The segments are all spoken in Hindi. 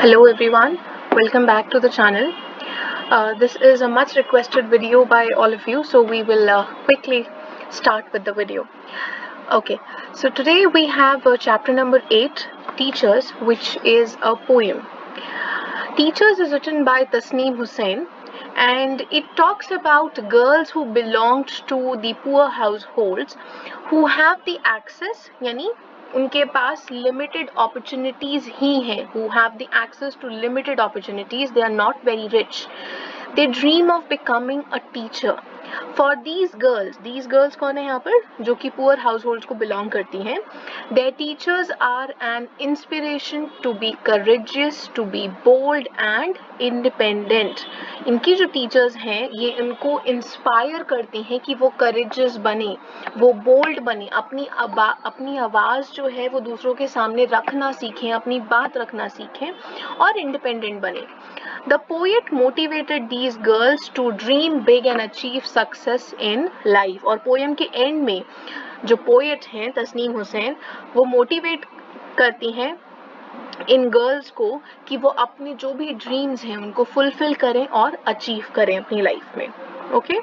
Hello everyone, welcome back to the channel. This is a much requested video by all of you, so we will quickly start with the video. Okay, so today we have chapter number 8, Teachers, which is a poem. Teachers is written by Tasneem Hussain, and it talks about girls who belonged to the poor households who have the access, यानी उनके पास limited opportunities ही हैं, who have the access to limited opportunities, they are not very rich. They dream of becoming a teacher. For these girls कौन है यहाँ पर, जो कि poor households को belong करती हैं. Their teachers are an inspiration to be courageous, to be bold and independent. इनकी जो teachers हैं ये इनको inspire करती हैं कि वो courageous बने, वो bold बने, अपनी आवाज़ जो है वो दूसरों के सामने रखना सीखें, अपनी बात रखना सीखें और independent बने. The poet motivated these girls to dream big and achieve success in life. और poem के end में जो poet हैं तस्नीम हुसैन, वो motivate करती हैं इन गर्ल्स को कि वो अपने जो भी ड्रीम्स हैं उनको फुलफिल करें और अचीव करें अपनी लाइफ में. ओके,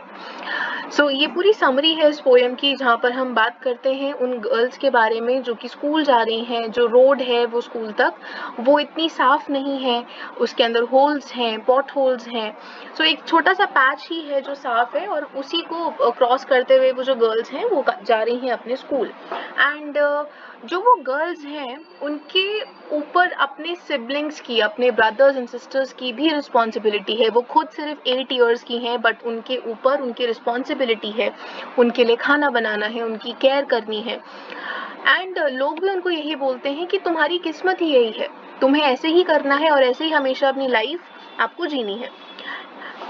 सो ये पूरी समरी है इस पोएम की, जहाँ पर हम बात करते हैं उन गर्ल्स के बारे में जो कि स्कूल जा रही हैं. जो रोड है वो स्कूल तक वो इतनी साफ नहीं है, उसके अंदर होल्स हैं, पॉट होल्स हैं. सो एक छोटा सा पैच ही है जो साफ है और उसी को क्रॉस करते हुए वो जो गर्ल्स हैं वो जा रही हैं अपने स्कूल. एंड जो वो गर्ल्स हैं उनके ऊपर अपने सिबलिंग्स की, अपने ब्रदर्स एंड सिस्टर्स की भी रिस्पॉन्सिबिलिटी है. वो खुद सिर्फ 8 ईयर्स की हैं बट उनके ऊपर उनकी रिस्पॉन्सिबिलिटी है, उनके लिए खाना बनाना है, उनकी केयर करनी है. एंड लोग भी उनको यही बोलते हैं कि तुम्हारी किस्मत ही यही है, तुम्हें ऐसे ही करना है और ऐसे ही हमेशा अपनी लाइफ आपको जीनी है.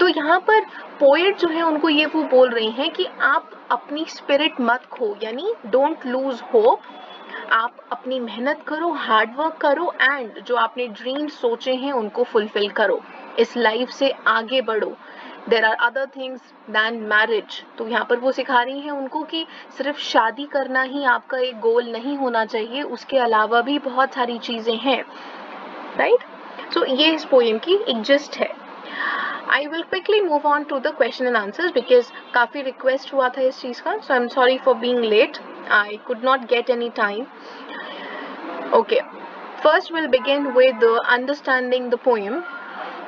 तो यहाँ पर पोएट जो है उनको ये वो बोल रही हैं कि आप अपनी स्पिरिट मत खो, यानी डोंट लूज होप. आप अपनी मेहनत करो, हार्ड वर्क करो एंड जो आपने ड्रीम्स सोचे हैं उनको फुलफिल करो, इस लाइफ से आगे बढ़ो. There are other things than marriage. तो यहाँ पर वो सिखा रही हैं उनको कि सिर्फ शादी करना ही आपका एक गोल नहीं होना चाहिए, उसके अलावा भी बहुत सारी चीज़ें हैं. राइट, सो ये इस पोएम की एक जिस्ट है. I will quickly move on to the question and answers because काफ़ी request हुआ था इस चीज़ का, so I'm sorry for being late. I could not get any time. Okay, first we'll begin with understanding the poem,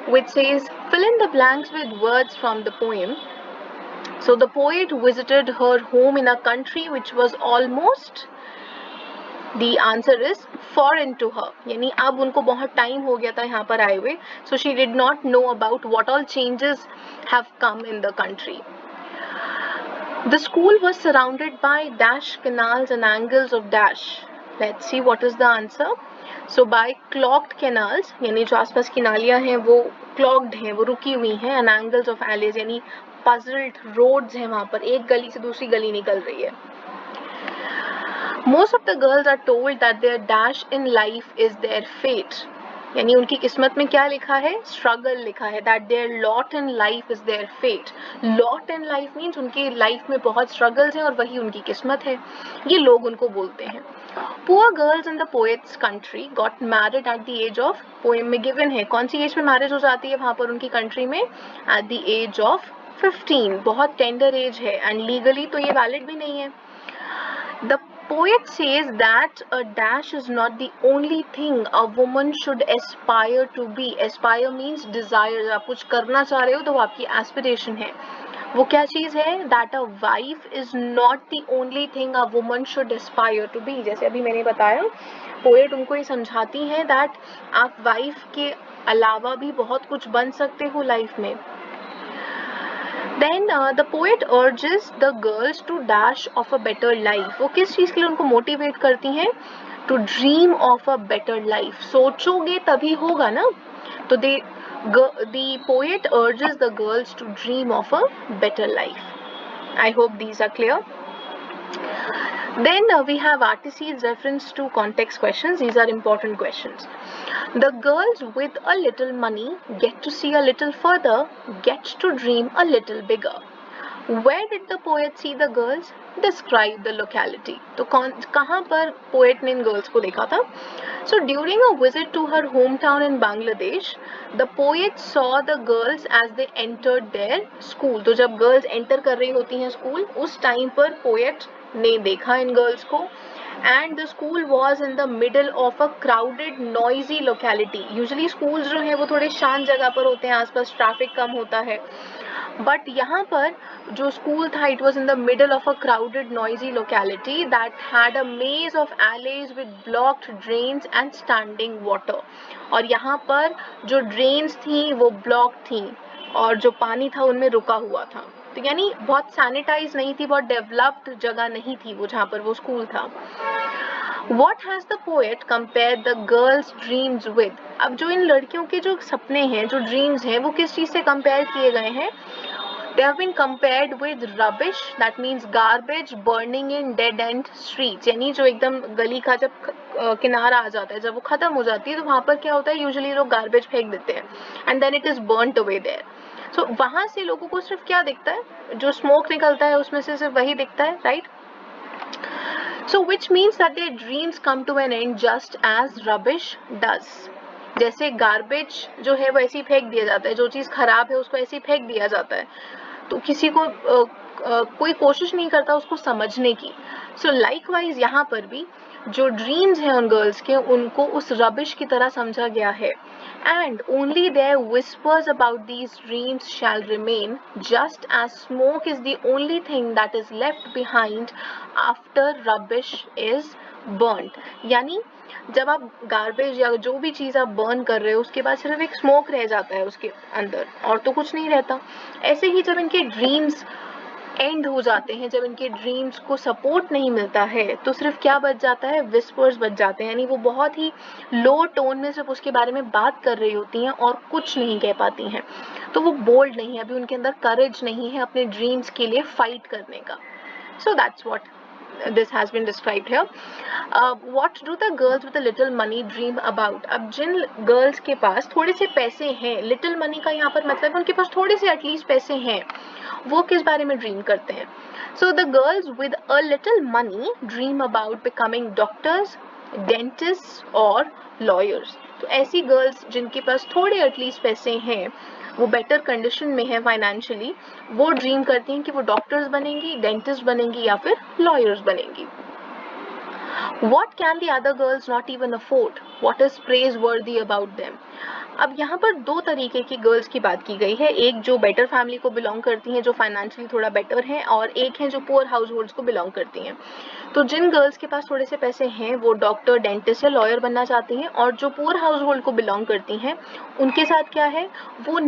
which says fill in the blanks with words from the poem. So the poet visited her home in a country which was almost, the answer is foreign to her, यानी अब उनको बहुत टाइम हो गया था यहाँ पर आए हुए. So she did not know about what all changes have come in the country. The school was surrounded by dash canals and angles of dash. Let's see what is the answer. So by clogged canals, यानी जो आसपास की नालियाँ हैं वो clogged हैं, वो रुकी हुई हैं, and angles of alleys यानी puzzled roads हैं, वहाँ पर एक गली से दूसरी गली निकल रही है. Most of the girls are told that their dash in life is their fate. यानी उनकी किस्मत में क्या लिखा है, स्ट्रगल लिखा है. that their lot in life is their fate. lot in life means उनकी लाइफ में बहुत स्ट्रगल्स हैं और वही उनकी किस्मत है, ये लोग उनको बोलते हैं. Poor girls in the poet's country got married at the age of, poem में given है कौन सी एज में मैरिज हो जाती है वहाँ पर उनकी कंट्री में, at the age of 15. बहुत टेंडर एज है एंड लीगली तो ये वैलिड भी नहीं है. The poet says that a dash is not the only thing a woman should aspire to be. Aspire means desire. आप कुछ करना चाह रहे हो तो वो आपकी aspiration है. वो क्या चीज़ है, that a wife is not the only thing a woman should aspire to be. जैसे अभी मैंने बताया, पोएट उनको ये समझाती हैं that आप वाइफ के अलावा भी बहुत कुछ बन सकते हो लाइफ में. Then the poet urges the girls to dash of a better life. वो किस चीज़ के लिए उनको मोटिवेट करती हैं, to dream of a better life. सोचोगे तभी होगा ना. तो the poet urges the girls to dream of a better life. I hope these are clear. Then we have RTC's reference to context questions. These are important questions. The girls with a little money get to see a little further, get to dream a little bigger. Where did the poet see the girls? Describe the locality. तो कहाँ पर poet ने इन girls को देखा था? So during a visit to her hometown in Bangladesh, the poet saw the girls as they entered their school. तो जब girls enter कर रही होती हैं school, उस time पर poet ने देखा इन girls को. And the school was in the middle of a crowded, noisy locality. Usually schools जो हैं वो थोड़े शांत जगह पर होते हैं, आसपास ट्रैफिक कम होता है. बट यहाँ पर जो स्कूल था, it was in the middle of a crowded noisy locality that had a maze of alleys with blocked drains and standing water. और यहाँ पर जो ड्रेन्स थी वो ब्लॉक थी और जो पानी था उनमें रुका हुआ था. तो यानी बहुत सैनिटाइज नहीं थी, बहुत डेवलप्ड जगह नहीं थी वो जहाँ पर वो स्कूल था. What has the poet compared the girls' dreams with? अब जो इन लड़कियों के जो सपने हैं, जो ड्रीम्स हैं, वो किस चीज़ से कंपेयर किए गए हैं? They have been compared with rubbish, that means garbage burning in dead end streets. यानी जो एकदम गली का जब किनारा आ जाता है, जब वो खत्म हो जाती है, तो वहाँ पर क्या होता है, यूजुअली लोग गार्बेज फेंक देते हैं and then it is burnt away there. So वहाँ से लोगों को सिर्फ क्या दिखता है, जो स्मोक निकलता है उसमें से सिर्फ वही दिखता है, right? So which means that their dreams come to an end just as rubbish does. जैसे गार्बेज जो है वो ऐसे ही फेंक दिया जाता है, जो चीज़ खराब है उसको ऐसे ही फेंक दिया जाता है, तो किसी को कोई कोशिश नहीं करता उसको समझने की. सो लाइकवाइज यहाँ पर भी जो ड्रीम्स हैं उन गर्ल्स के, उनको उस रबिश की तरह समझा गया है. And only their whispers about these dreams shall remain, just as smoke is the only thing that is left behind after rubbish is burnt. यानी जब आप गार्बेज या जो भी चीज़ आप बर्न कर रहे हो उसके बाद सिर्फ एक स्मोक रह जाता है उसके अंदर और तो कुछ नहीं रहता. ऐसे ही जब इनके ड्रीम्स एंड हो जाते हैं, जब इनके ड्रीम्स को सपोर्ट नहीं मिलता है, तो सिर्फ क्या बच जाता है, विस्पर्स बच जाते हैं. यानी वो बहुत ही लो टोन में सिर्फ उसके बारे में बात कर रही होती हैं और कुछ नहीं कह पाती हैं. तो वो बोल्ड नहीं है, अभी उनके अंदर करेज नहीं है अपने ड्रीम्स के लिए फाइट करने का. So that's what this has been described here. What do the girls with a little money dream about? अब जिन गर्ल्स के पास थोड़े से पैसे हैं, लिटिल मनी का यहाँ पर मतलब उनके पास थोड़े से एटलीस्ट पैसे हैं, वो किस बारे में ड्रीम करते हैं? So the girls with a little money dream about becoming doctors, dentists or lawyers. तो ऐसी गर्ल्स जिनके पास थोड़े एटलीस्ट पैसे हैं, वो बेटर कंडीशन में है फाइनेंशियली, वो ड्रीम करती हैं कि वो डॉक्टर्स बनेंगी, डेंटिस्ट बनेंगी या फिर लॉयर्स बनेंगी. What can the other girls not even afford? What is praiseworthy about them? अब यहाँ पर दो तरीके की गर्ल्स की बात की गई है. एक जो बेटर फैमिली को बिलोंग करती हैं, जो फाइनेंशियली थोड़ा बेटर हैं, और एक है जो पुअर हाउस होल्ड्स को बिलोंग करती हैं. तो जिन गर्ल्स के पास थोड़े से पैसे हैं वो डॉक्टर, डेंटिस्ट या लॉयर बनना चाहती हैं, और जो पुअर हाउस होल्ड को बिलोंग करती हैं उनके साथ क्या है, वो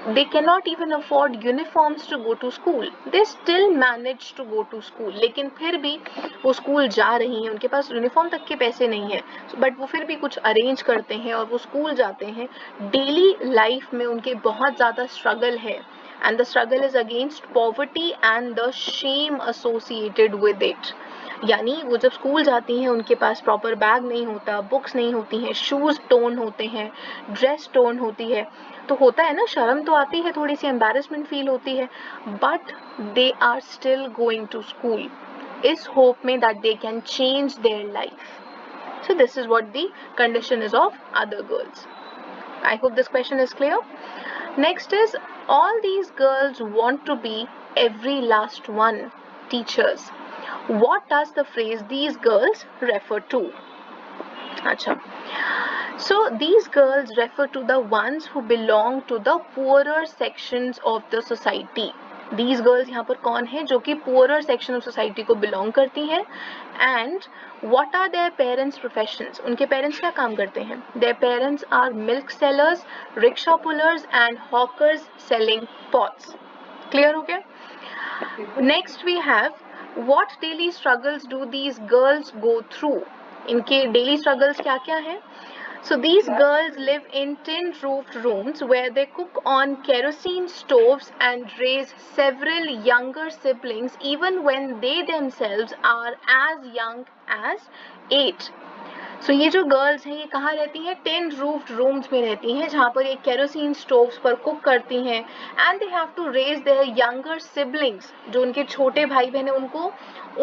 they cannot even afford uniforms to go to school. They still manage to go to school. लेकिन फिर भी वो स्कूल जा रही हैं, उनके पास यूनिफॉर्म तक के पैसे नहीं हैं, बट वो फिर भी कुछ अरेंज करते हैं और वो स्कूल जाते हैं. डेली लाइफ में उनके बहुत ज़्यादा स्ट्रगल है, and the struggle is against poverty and the shame associated with it. यानी वो जब स्कूल जाती हैं उनके पास प्रॉपर बैग नहीं होता, बुक्स नहीं होती हैं, शूज़ टोन होते हैं, ड्रेस टोन होती है, तो होता है ना, शर्म तो आती है, थोड़ी सी एम्बैरेसमेंट फील होती है, but they are still going to school इस होप में that they can change their life. So this is what the condition is of other girls. I hope this question is clear. Next is, all these girls want to be every last one teachers. What does the phrase these girls refer to? Acha. So these girls refer to the ones who belong to the poorer sections of the society. These girls यहाँ पर कौन है, जो कि poorer section of society को belong करती हैं. And what are their parents' professions? उनके parents क्या काम करते हैं? Their parents are milk sellers, rickshaw pullers and hawkers selling pots. Clear हो गया? Next we have, what daily struggles do these girls go through? इनके daily struggles क्या क्या हैं? So these girls live in tin-roofed rooms where they cook on kerosene stoves and raise several younger siblings even when they themselves are as young as 8. सो ये जो गर्ल्स हैं ये कहाँ रहती हैं? टिन रूफ्ड रूम्स में रहती हैं, जहाँ पर ये केरोसिन स्टोव्स पर कुक करती हैं। And they have to raise their younger siblings, जो उनके छोटे भाई बहन हैं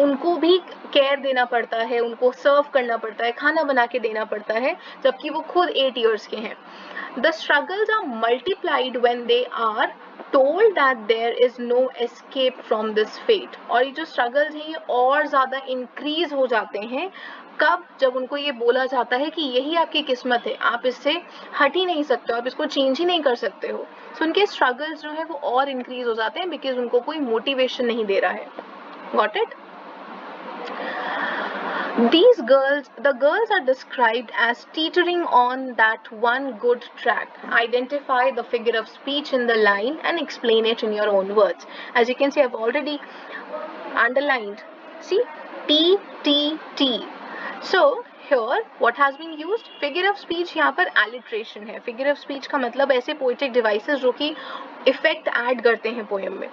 उनको भी केयर देना पड़ता है, उनको सर्व करना पड़ता है, खाना बना के देना पड़ता है, जबकि वो खुद 8 years के हैं। The struggles are multiplied when they are told that there is no escape from this fate. और ये जो struggles हैं ये और ज़्यादा increase हो जाते हैं कब? जब उनको ये बोला जाता है कि यही आपकी किस्मत है, आप इससे हट ही नहीं सकते हो, आप इसको चेंज ही नहीं कर सकते हो। सो उनके struggles जो है वो और increase हो जाते हैं बिकॉज उनको कोई motivation नहीं दे रहा है। Got it? The girls are described as teetering on that one good track. Identify the figure of speech in the line and explain it in your own words. As you can see, I've already underlined. See, T, T, T. So, here what has been used? Figure of speech यहाँ पर alliteration है. Figure of speech का मतलब ऐसे poetic devices जो कि effect add करते हैं poem में.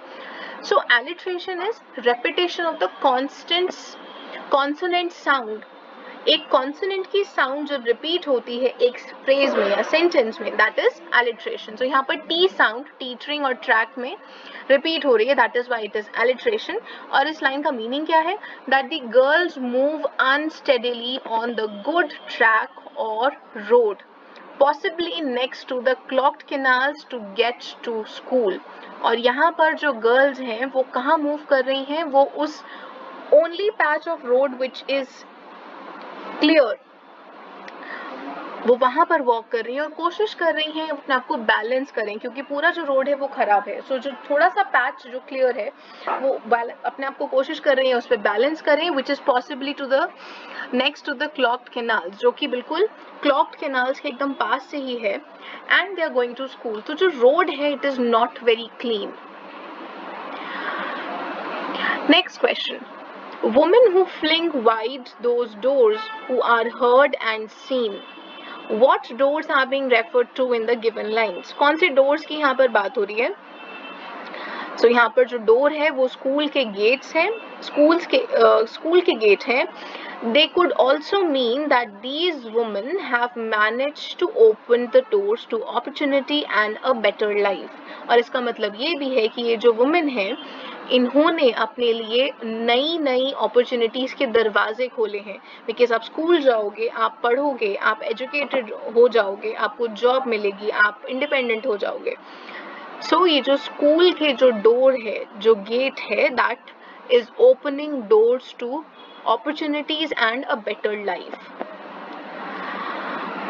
So, alliteration is repetition of the consonant sound. एक कॉन्सोनेंट की साउंड जब रिपीट होती है एक फ्रेज में या सेंटेंस में, दैट इज एलिट्रेशन. सो यहाँ पर टी साउंड टीचरिंग और ट्रैक में रिपीट हो रही है, that is why it is alliteration. और इस लाइन का मीनिंग क्या है? That the girls move unsteadily on the good track और road, possibly next to the clogged canals to get to school. और यहाँ पर जो गर्ल्स हैं वो कहाँ मूव कर रही हैं? वो उस only patch of road which is clear, वो वहां पर वॉक कर रही है और कोशिश कर रही हैं अपने आप को बैलेंस करें, क्योंकि पूरा जो रोड है वो खराब है. सो जो थोड़ा सा पैच जो क्लियर है वो अपने आप को कोशिश कर रही है उस पर बैलेंस करें, which is possibly to the next to the clogged canals, जो कि बिल्कुल क्लॉग्ड कैनाल्स के एकदम पास से ही है. And they are going to school. तो जो रोड है it is not very clean. Next question. Women who fling wide those doors who are heard and seen. What doors are being referred to in the given lines? कौन से doors की यहाँ पर बात हो रही है? So यहाँ पर जो door है वो स्कूल के गेट्स हैं, स्कूल के गेट हैं. They could also mean that these women have managed to open the doors to opportunity and a better life. और इसका मतलब ये भी है कि ये जो women हैं इन्होंने अपने लिए नई नई अपॉर्चुनिटीज के दरवाजे खोले हैं. बिकॉज आप स्कूल जाओगे, आप पढ़ोगे, आप एजुकेटेड हो जाओगे, आपको जॉब मिलेगी, आप इंडिपेंडेंट हो जाओगे. सो ये जो स्कूल के जो डोर है, जो गेट है, that is opening doors to opportunities and a better life.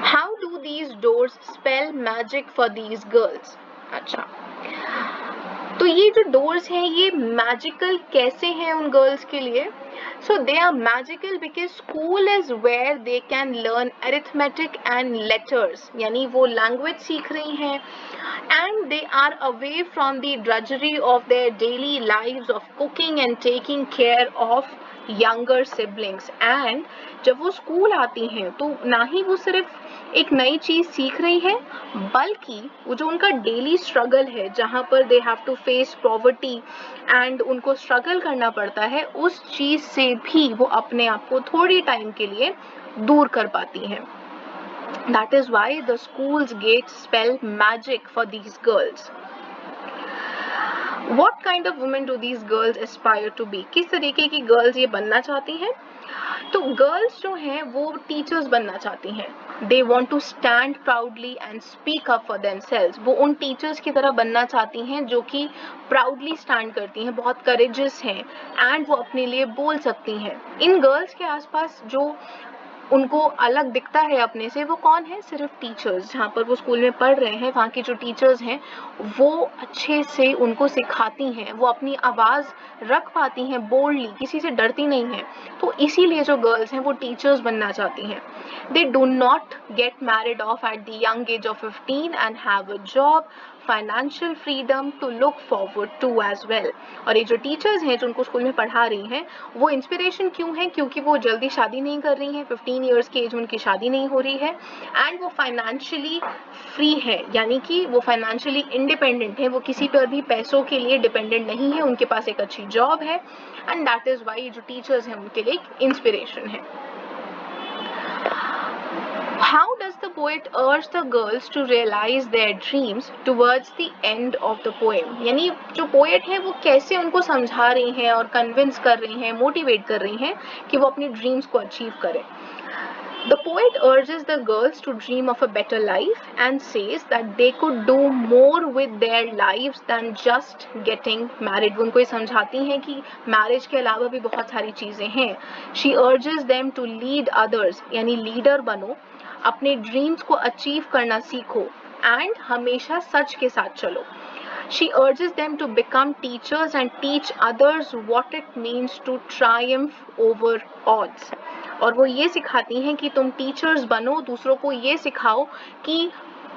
How do these doors spell magic for these girls? अच्छा, तो ये जो डोर्स हैं ये मैजिकल कैसे हैं उन गर्ल्स के लिए? So they are magical because school is where they can learn arithmetic and letters, यानी वो लैंग्वेज सीख रही हैं. And they are away from the drudgery of their daily lives of cooking and taking care of younger siblings. And जब वो स्कूल आती हैं तो ना ही वो सिर्फ एक नई चीज सीख रही है, बल्कि वो जो उनका डेली स्ट्रगल है जहाँ पर they have to face poverty and उनको स्ट्रगल करना पड़ता है, उस चीज से भी वो अपने आप को थोड़ी टाइम के लिए दूर कर पाती हैं. That is why the school's gates spell magic for these girls. What kind of women do these girls aspire to be? किस तरीके की गर्ल्स ये बनना चाहती हैं? तो गर्ल्स जो हैं वो टीचर्स बनना चाहती हैं. They want to stand proudly and speak up for themselves. वो उन टीचर्स की तरह बनना चाहती हैं जो कि प्राउडली स्टैंड करती हैं, बहुत करेजियस हैं एंड वो अपने लिए बोल सकती हैं. इन गर्ल्स के आसपास जो उनको अलग दिखता है अपने से, वो कौन है? सिर्फ टीचर्स. जहाँ पर वो स्कूल में पढ़ रहे हैं वहाँ की जो टीचर्स हैं वो अच्छे से उनको सिखाती हैं, वो अपनी आवाज़ रख पाती हैं बोल्डली, किसी से डरती नहीं हैं. तो इसीलिए जो गर्ल्स हैं वो टीचर्स बनना चाहती हैं. They do not get married off at the young age of 15 and have a job, financial freedom to look forward to as well. और ये जो टीचर्स हैं जो उनको स्कूल में पढ़ा रही हैं वो इंस्पिरेशन क्यों है? क्योंकि वो जल्दी शादी नहीं कर रही हैं, 15 ईयर्स की एज में उनकी शादी नहीं हो रही है, एंड वो फाइनेंशियली फ्री है, यानी कि वो फाइनेंशियली इंडिपेंडेंट है, वो किसी पर भी पैसों के लिए डिपेंडेंट नहीं है, उनके पास एक अच्छी जॉब है. एंड दैट इज वाई जो टीचर्स हैं उनके लिए एक इंस्पिरेशन है. poet urged the girls to realize their dreams towards the end of the poem. यानी जो पोएट है वो कैसे उनको समझा रही हैं और कन्विंस कर रही हैं, मोटिवेट कर रही हैं कि वो अपनी ड्रीम्स को अचीव करें. The poet urges the girls to dream of a better life and says that they could do more with their lives than just getting married. वो उनको ये समझाती हैं कि मैरिज के अलावा भी बहुत सारी चीज़ें हैं. She urges them to lead others, यानी लीडर बनो, अपने ड्रीम्स को अचीव करना सीखो एंड हमेशा सच के साथ चलो. She urges them to become teachers and teach others what it means to triumph over odds. और वो ये सिखाती हैं कि तुम टीचर्स बनो, दूसरों को ये सिखाओ कि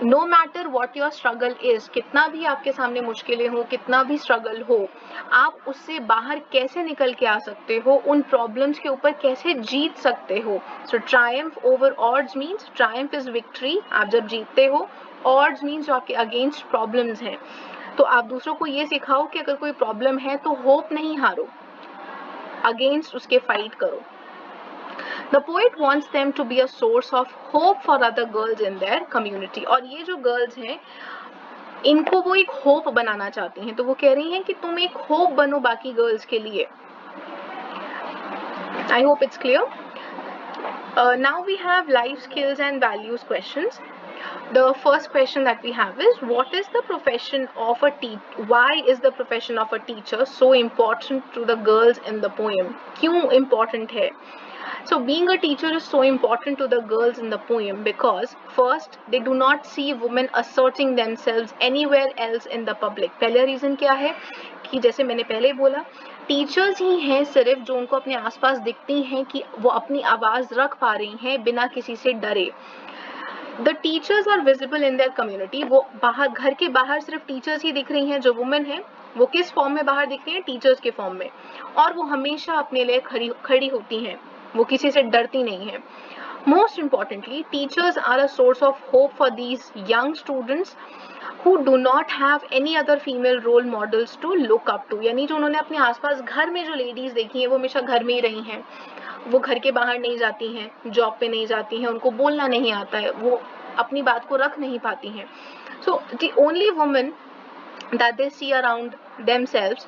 no matter what your struggle is, कितना भी आपके सामने मुश्किलें हो, कितना भी स्ट्रगल हो, आप उससे बाहर कैसे निकल के आ सकते हो, उन प्रॉब्लम्स के ऊपर कैसे जीत सकते हो. So triumph over odds means, triumph is victory, आप जब जीतते हो. ऑड्स मीन्स जो आपके अगेंस्ट प्रॉब्लम्स हैं, तो आप दूसरों को ये सिखाओ कि अगर कोई प्रॉब्लम है तो होप नहीं हारो, अगेंस्ट उसके फाइट करो. The poet wants them to be a source of hope for other girls in their community. और ये जो गर्ल्स हैं इनको वो एक होप बनाना चाहती हैं, तो वो कह रही हैं कि तुम एक होप बनो बाकी गर्ल्स के लिए. I hope it's clear. Now we have life skills and values questions. The first question that we have is, what is the profession of a teacher? Why is the profession of a teacher so important to the girls in the poem? क्यों important है? So being a teacher is so important to the girls in the poem because first they do not see women asserting themselves anywhere else in the public. पहला रीज़न क्या है कि जैसे मैंने पहले बोला, टीचर्स ही हैं सिर्फ जो उनको अपने आसपास दिखती हैं कि वो अपनी आवाज़ रख पा रही हैं बिना किसी से डरे. The teachers are visible in their community. वो बाहर, घर के बाहर सिर्फ टीचर्स ही दिख रही हैं. जो वुमेन है वो किस फॉर्म में बाहर दिखती हैं? टीचर्स के फॉर्म में. और वो हमेशा अपने लिए खड़ी होती हैं, वो किसी से डरती नहीं है. Most importantly, teachers are a source of hope for these young students who do not have any other female role models to look up to. यानी जो उन्होंने अपने आसपास घर में जो लेडीज देखी हैं वो हमेशा घर में ही रही हैं, वो घर के बाहर नहीं जाती हैं, जॉब पे नहीं जाती हैं, उनको बोलना नहीं आता है, वो अपनी बात को रख नहीं पाती हैं. So the only woman that they see around themselves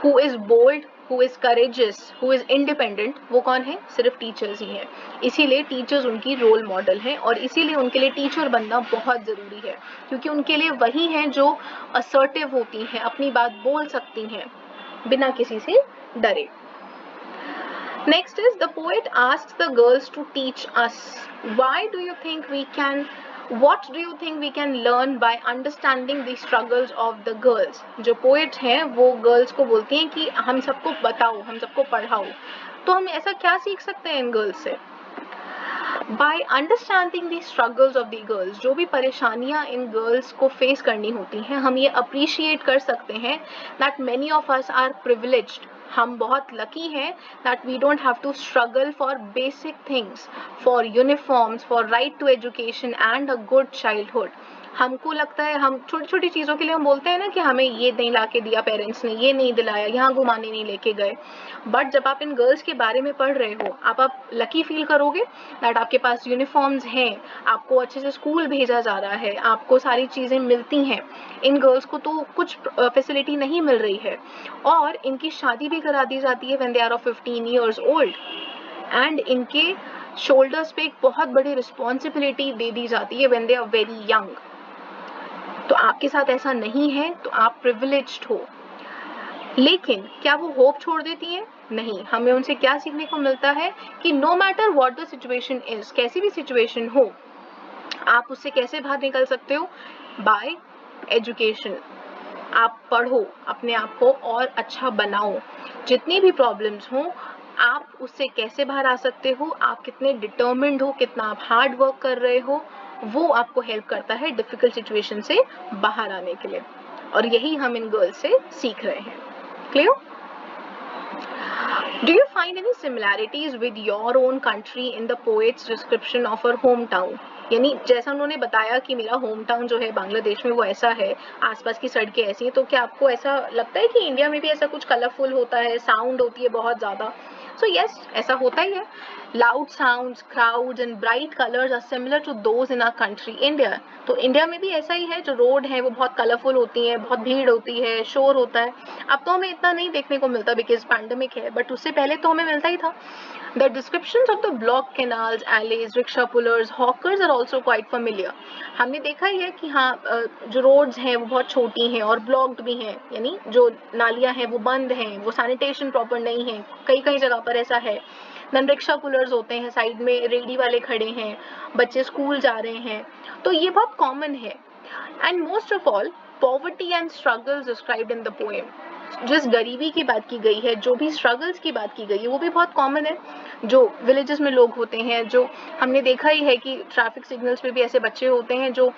who is bold, who is courageous, who is independent, वो कौन है? सिर्फ टीचर्स ही हैं. इसीलिए टीचर्स उनकी रोल मॉडल हैं और इसीलिए उनके लिए टीचर बनना बहुत ज़रूरी है, क्योंकि उनके लिए वही हैं जो असर्टिव होती हैं, अपनी बात बोल सकती हैं बिना किसी से डरे. Next is, the poet asks the girls to teach us. What do you think we can learn by understanding the struggles of the girls? जो पोएट हैं वो गर्ल्स को बोलती हैं कि हम सबको बताओ, हम सबको पढ़ाओ. तो हम ऐसा क्या सीख सकते हैं इन गर्ल्स से? By understanding the struggles of the girls, जो भी परेशानियां इन गर्ल्स को फेस करनी होती हैं, हम ये अप्रिशिएट कर सकते हैं that many of us are privileged. हम बहुत लकी हैं that we don't have to struggle for basic things, for uniforms, for right to education and a good childhood. हमको लगता है, हम छोटी छोटी चीज़ों के लिए हम बोलते हैं ना कि हमें ये नहीं ला के दिया पेरेंट्स ने, ये नहीं दिलाया, यहाँ घुमाने नहीं लेके गए. बट जब आप इन गर्ल्स के बारे में पढ़ रहे हो, आप लकी फील करोगे दैट आपके पास यूनिफॉर्म्स हैं, आपको अच्छे से स्कूल भेजा जा रहा है, आपको सारी चीज़ें मिलती हैं. इन गर्ल्स को तो कुछ फैसिलिटी नहीं मिल रही है और इनकी शादी भी करा दी जाती है when they are of 15 years old. And इनके शोल्डर्स पे एक बहुत बड़ी रिस्पॉन्सिबिलिटी दे दी जाती है when they are very young. तो आपके साथ ऐसा नहीं है तो आप प्रिविलेज्ड हो. लेकिन क्या वो होप छोड़ देती हैं? नहीं. हमें उनसे क्या सीखने को मिलता है कि no matter what the situation is, कैसी भी सिचुएशन हो, आप उससे कैसे बाहर निकल सकते हो? Bye education. आप पढ़ो, अपने आप को और अच्छा बनाओ. जितनी भी प्रॉब्लम्स हो, आप उससे कैसे बाहर आ सकते हो, आप कितने डिटर्मिन्ड हो, कितना आप हार्ड वर्क कर रहे हो, वो आपको हेल्प करता है डिफिकल्ट सिचुएशन से बाहर आने के लिए. और यही हम इन गर्ल्स से सीख रहे हैं. Clear? Do you find any similarities with your own country in the poet's description of her hometown? यानी जैसा उन्होंने बताया कि मेरा होम टाउन जो है बांग्लादेश में वो ऐसा है, आसपास की सड़कें ऐसी हैं, तो क्या आपको ऐसा लगता है कि इंडिया में भी ऐसा कुछ कलरफुल होता है, साउंड होती है बहुत ज़्यादा? So yes, ऐसा होता ही है. Loud sounds, crowds and bright colors are similar to those in our country, India. तो इंडिया में भी ऐसा ही है, जो रोड है वो बहुत कलरफुल होती है, बहुत भीड़ होती है, शोर होता है. अब तो हमें इतना नहीं देखने को मिलता बिकॉज पैंडेमिक है, बट उससे पहले तो हमें मिलता ही था. The descriptions of the blocked canals, alleys, rickshaw pullers, hawkers are also quite familiar. हमने देखा ही है कि हाँ, जो रोड्स हैं वो बहुत छोटी हैं और ब्लॉक्ड भी हैं, यानी जो नालियाँ हैं वो बंद हैं, वो सैनिटेशन प्रॉपर नहीं है, कई कई जगह पर ऐसा है. देन रिक्शा पुलर्स होते हैं, साइड में रेडी वाले खड़े हैं, बच्चे स्कूल जा रहे हैं, तो ये बहुत कॉमन है. And most of all poverty and struggles described in the poem. जिस गरीबी की बात की गई है, जो भी स्ट्रगल्स की बात की गई है, वो भी बहुत कॉमन है. जो विलेजेस में लोग होते हैं, जो हमने देखा ही है कि ट्रैफिक सिग्नल्स पे भी ऐसे बच्चे होते हैं जो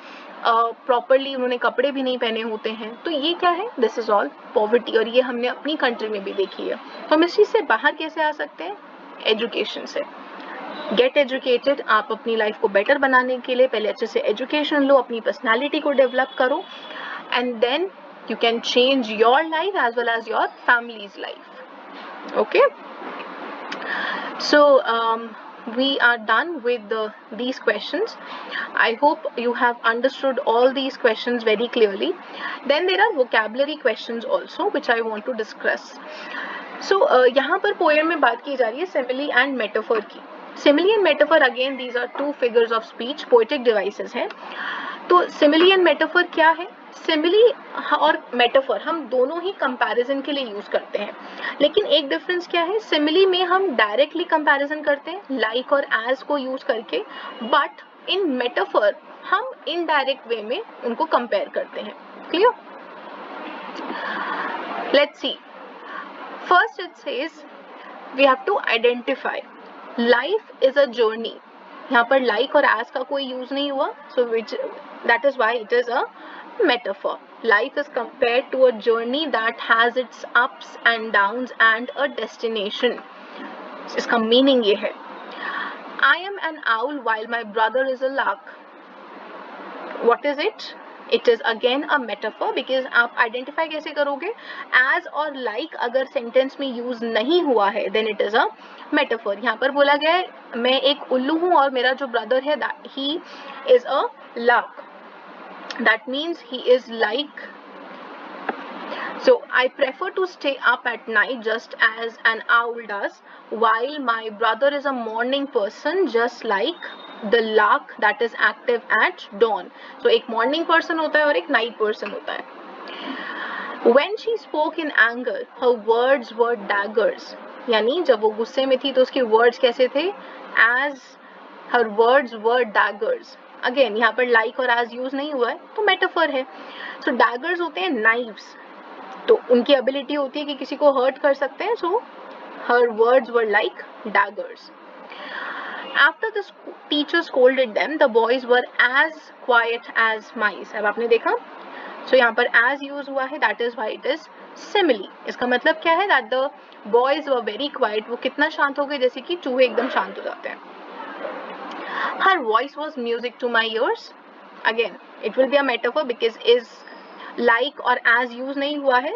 प्रॉपरली उन्होंने कपड़े भी नहीं पहने होते हैं. तो ये क्या है? दिस इज ऑल पॉवर्टी, और ये हमने अपनी कंट्री में भी देखी है. तो हम इस चीज से बाहर कैसे आ सकते हैं? एजुकेशन से. Get educated. आप अपनी लाइफ को बेटर बनाने के लिए पहले अच्छे से एजुकेशन लो, अपनी पर्सनैलिटी को डेवलप करो, and then you can change your life as well as your family's life. Okay, so we are done with these questions. I hope you have understood all these questions very clearly. Then there are vocabulary questions also which I want to discuss. So यहाँ पर poem में बात की जा रही है simile and metaphor की. Simile and metaphor again these are two figures of speech, poetic devices हैं. तो simile and metaphor क्या है? सिमिली और मेटाफर हम दोनों ही कंपैरिजन के लिए यूज करते हैं, लेकिन एक डिफरेंस क्या है? सिमिली में हम डायरेक्टली कंपैरिजन करते हैं लाइक और एज को यूज करके, बट इन मेटाफर हम इनडायरेक्ट वे में उनको कंपेयर करते हैं. Clear? Let's see. First it says we have to identify life is a journey. यहाँ पर लाइक और एज का कोई यूज नहीं हुआ, so which that is why it is a metaphor. Life is compared to a journey that has its ups and downs and a destination. इसका meaning ये है. I am an owl while my brother is a lark. What is it? It is again a metaphor because आप identify कैसे करोगे? As और like अगर sentence में use नहीं हुआ है then it is a metaphor. यहाँ पर बोला गया है मैं एक उल्लू हूँ और मेरा जो brother है he is a lark. That means he is like. So I prefer to stay up at night just as an owl does, while my brother is a morning person just like the lark that is active at dawn. So एक morning person होता है और एक night person होता है. When she spoke in anger, her words were daggers. यानी जब वो गुस्से में थी तो उसके words कैसे थे? As her words were daggers. Again यहाँ पर लाइक और एज यूज नहीं हुआ है तो मेटाफर है. सो डैगर्स होते हैं नाइव्स, तो उनकी एबिलिटी होती है कि किसी को हर्ट कर सकते हैं. So her words were like daggers. After the teacher scolded them the boys were as quiet as mice. अब आपने देखा, सो यहाँ पर एज यूज हुआ है, that is why it is simile. इसका मतलब क्या है? That the boys were very quite. वो कितना शांत हो गए? जैसे कि चूहे एकदम शांत हो जाते हैं. Her voice was music to my ears. Again, it will be a metaphor because is like और as use नहीं हुआ है.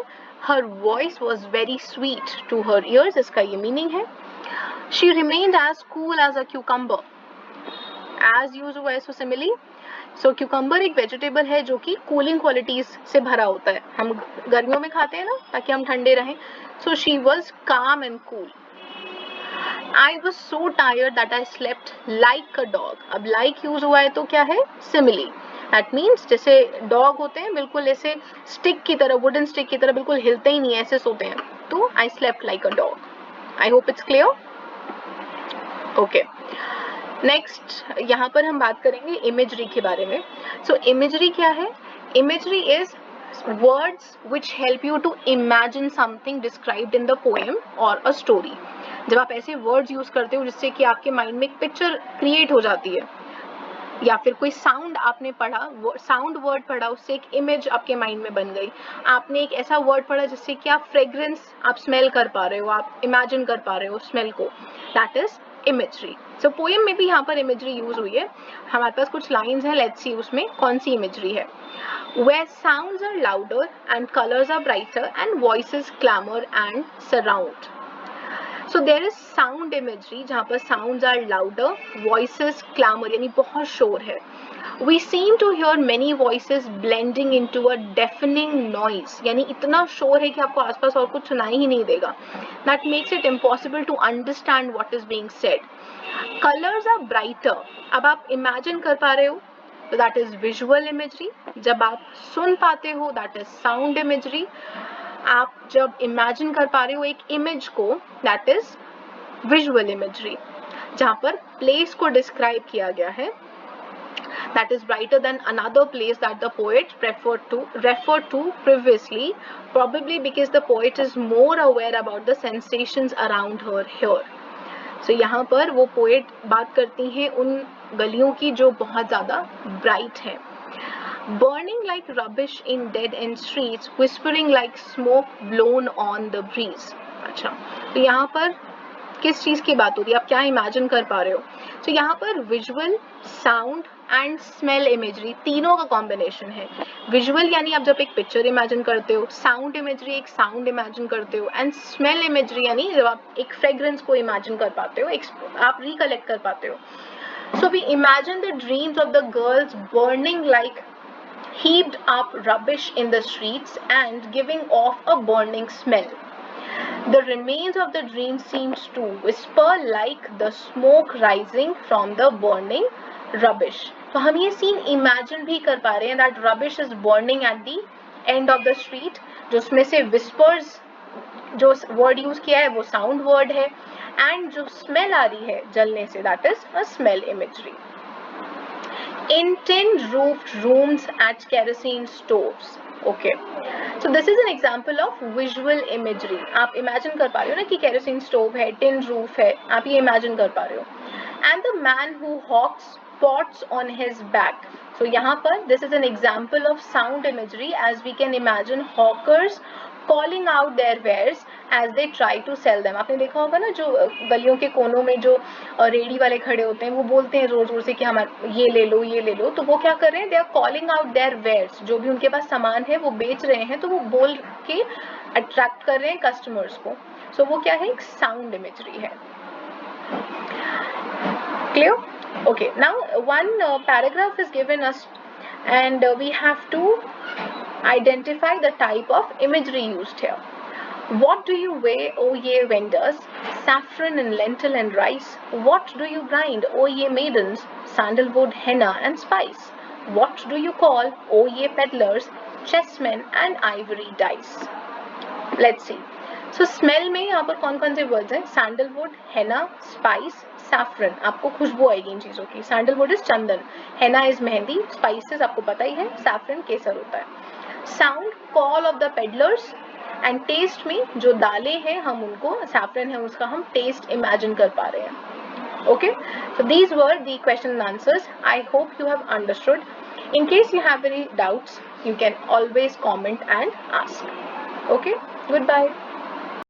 Her voice was very sweet to her ears. इसका ये meaning है. She remained as cool as a cucumber. As use हुआ है so simile. So cucumber एक vegetable है जो कि cooling qualities से भरा होता है. हम गर्मियों में खाते हैं ना ताकि हम ठंडे रहें. So she was calm and cool. I was so tired that I slept like a dog. अब like use हुआ है तो क्या है? Simile. That means जैसे dog होते हैं बिल्कुल ऐसे stick की तरह, wooden stick की तरह बिल्कुल हिलते ही नहीं, ऐसे सोते हैं. तो I slept like a dog. I hope it's clear. Okay. Next यहाँ पर हम बात करेंगे imagery के बारे में. So imagery क्या है? Imagery is words which help you to imagine something described in the poem or a story. जब आप ऐसे वर्ड्स यूज करते हो जिससे कि आपके माइंड में एक पिक्चर क्रिएट हो जाती है, या फिर कोई साउंड आपने पढ़ा, साउंड वर्ड पढ़ा, उससे एक इमेज आपके माइंड में बन गई. आपने एक ऐसा वर्ड पढ़ा जिससे कि आप फ्रेग्रेंस आप स्मेल कर पा रहे हो, आप इमेजिन कर पा रहे हो स्मेल को, that is imagery. So poem में भी यहाँ पर इमेजरी यूज हुई है. हमारे पास कुछ लाइंस हैं, लेट्स सी उसमें कौन सी इमेजरी है. Where sounds are louder and colors are brighter and voices clamor and surround. So there is sound imagery जहाँ पर sounds are louder, voices clamour यानी बहुत शोर है. We seem to hear many voices blending into a deafening noise. यानी इतना शोर है कि आपको आसपास और कुछ सुनाई ही नहीं देगा. That makes it impossible to understand what is being said. Colors are brighter. अब आप imagine कर पा रहे हो, तो that is visual imagery. जब आप सुन पाते हो, that is sound imagery. आप जब imagine कर पा रहे हो एक image को, that is visual imagery. जहाँ पर place को describe किया गया है, that is brighter than another place that the poet referred to previously, probably because the poet is more aware about the sensations around her here. So यहाँ पर वो poet बात करती हैं उन गलियों की जो बहुत ज़्यादा bright हैं. Burning like rubbish in dead end streets, whispering like smoke blown on the breeze. अच्छा, तो यहाँ पर किस चीज़ की बात हो रही है, आप क्या इमेजिन कर पा रहे हो? तो यहाँ पर visual, sound and smell imagery तीनों का कॉम्बिनेशन है. विजुअल यानी आप जब एक पिक्चर इमेजिन करते हो, साउंड इमेजरी एक साउंड इमेजिन करते हो, एंड स्मेल इमेजरी यानी जब आप एक फ्रेग्रेंस को इमेजिन कर पाते हो, आप रिकलेक्ट कर पाते हो. So we imagine the dreams of the girls burning like heaped up rubbish in the streets and giving off a burning smell. The remains of the dream seems to whisper like the smoke rising from the burning rubbish. तो हम ये सीन इमेजिन भी कर पा रहे हैं that rubbish is burning at the end of the street. जो उसमें से whispers जो वर्ड यूज किया है वो साउंड वर्ड है, एंड जो स्मेल आ रही है जलने से that is a smell imagery. In tin roofed rooms at kerosene stoves. Okay, so this is an example of visual imagery. आप imagine कर पा रहे हो ना कि kerosene stove है, tin roof है, आप ये imagine कर पा रहे हो. And the man who hawks pots on his back. So यहाँ पर this is an example of sound imagery as we can imagine hawkers calling out their wares as they try to sell them. आपने देखा होगा ना जो गलियों के कोनों में जो रेडी वाले खड़े होते हैं वो बोलते हैं जोर जोर से कि हमारा ये ले लो ये ले लो. तो वो क्या कर रहे हैं, they are calling out their wares. जो भी उनके पास सामान है वो बेच रहे हैं, तो वो बोल के अट्रैक्ट कर रहे हैं कस्टमर्स को. सो वो क्या है, एक साउंड इमेजरी है. Clear? Okay, now one paragraph is given us and we have to identify the type of imagery used here. What do you weigh, O ye vendors? Saffron and lentil and rice. What do you grind, O ye maidens? Sandalwood, henna and spice. What do you call, O ye peddlers? Chessmen and ivory dice. Let's see. So smell में यहाँ पर कौन कौन से वर्ड्स हैं? Sandalwood, henna, spice, saffron. आपको खुशबू आएगी इन चीज़ों की. सैंडलवुड इज चंदन, हेना इज मेहंदी, स्पाइसेस आपको पता ही है, सैफरन केसर होता है. Sound, call of the peddlers, and taste में जो दालें हैं हम उनको, सैफरन है उसका हम टेस्ट इमेजिन कर पा रहे हैं. Okay, so these were the question and answers. I hope you have understood. In case you have any doubts, you can always comment and ask. Okay, goodbye.